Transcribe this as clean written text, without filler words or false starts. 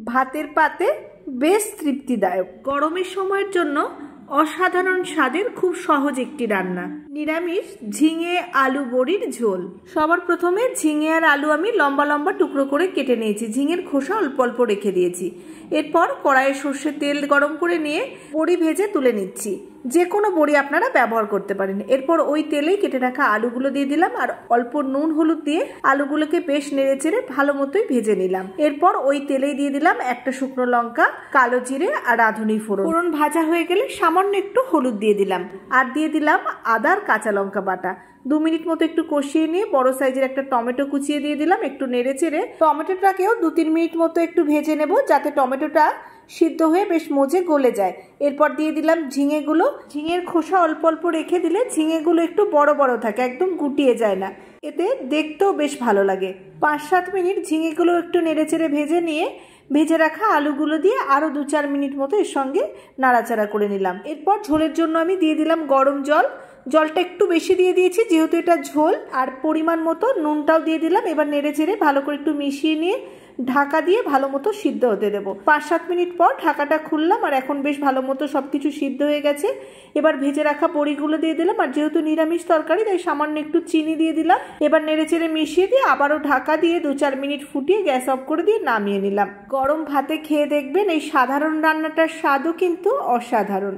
ভাতের পাতে বেশ তৃপ্তিদায়ক। গরমের সময়ের জন্য অসাধারণ স্বাদের খুব সহজ একটি রান্না, নিরামিষ ঝিঙে আলু বড়ির ঝোল। সবার প্রথমে ঝিঙে আর আলু আমি লম্বা লম্বা টুকরো করে কেটে নিয়েছি, ঝিঙের খোসা অল্প অল্প রেখে দিয়েছি। এরপর কড়াইয়ে সর্ষের তেল গরম করে নিয়ে বড়ি ভেজে তুলে নিচ্ছি। যে কোনো বড়ি আপনারা ব্যবহার করতে পারেন। এরপর ওই তেলেই কেটে রাখা আলুগুলো দিয়ে দিলাম আর অল্প নুন হলুদ দিয়ে আলুগুলোকে বেশ নেড়ে চেড়ে ভালো মতোই ভেজে নিলাম। এরপর ওই তেলেই দিয়ে দিলাম একটা শুকনো লঙ্কা, কালো জিরে আর রাঁধুনি ফোড়ন। ফোড়ন ভাজা হয়ে গেলে সামান্য একটু হলুদ দিয়ে দিলাম আর দিয়ে দিলাম আদা আর কাঁচা লঙ্কা বাটা। 2 মিনিট মতো একটু কষিয়ে নিয়ে বড় সাইজের একটা টমেটো কুচিয়ে দিয়ে দিলাম। একটু নেড়ে চেড়ে টমেটোটাকেও 2-3 মিনিট মতো একটু ভেজে নেব, যাতে টমেটোটা সিদ্ধ হয়ে বেশ মজে গলে যায়। এরপর দিয়ে দিলাম ঝিঙেগুলো। ঝিঙের খোসা অল্প অল্প রেখে দিলে ঝিঙেগুলো একটু বড় বড় থাকে, একদম গুটিয়ে যায় না, এতে দেখতেও বেশ ভালো লাগে। 5-7 মিনিট ঝিঙেগুলো একটু নেড়ে চেড়ে ভেজে নিয়ে ভেজে রাখা আলুগুলো দিয়ে আরও 2-4 মিনিট মতো এর সঙ্গে নাড়াচাড়া করে নিলাম। এরপর ঝোলের জন্য আমি দিয়ে দিলাম গরম জল। জলটা একটু বেশি দিয়ে দিয়েছি যেহেতু এটা ঝোল, আর পরিমাণ মতো নুনটাও দিয়ে দিলাম। এবার নেড়ে চেড়ে ভালো করে একটু মিশিয়ে নিয়ে ঢাকা দিয়ে ভালো মতো সিদ্ধ হতে দেবো। 5-7 মিনিট পর ঢাকাটা খুললাম আর এখন বেশ ভালো মতো সবকিছু সিদ্ধ হয়ে গেছে। এবার ভেজে রাখা বড়িগুলো দিয়ে দিলাম আর যেহেতু নিরামিষ তরকারি তাই সামান্য একটু চিনি দিয়ে দিলাম। এবার নেড়ে চেড়ে মিশিয়ে দিয়ে আবারও ঢাকা দিয়ে 2-4 মিনিট ফুটিয়ে গ্যাস অফ করে দিয়ে নামিয়ে নিলাম। গরম ভাতে খেয়ে দেখবেন এই সাধারণ রান্নাটার স্বাদও কিন্তু অসাধারণ।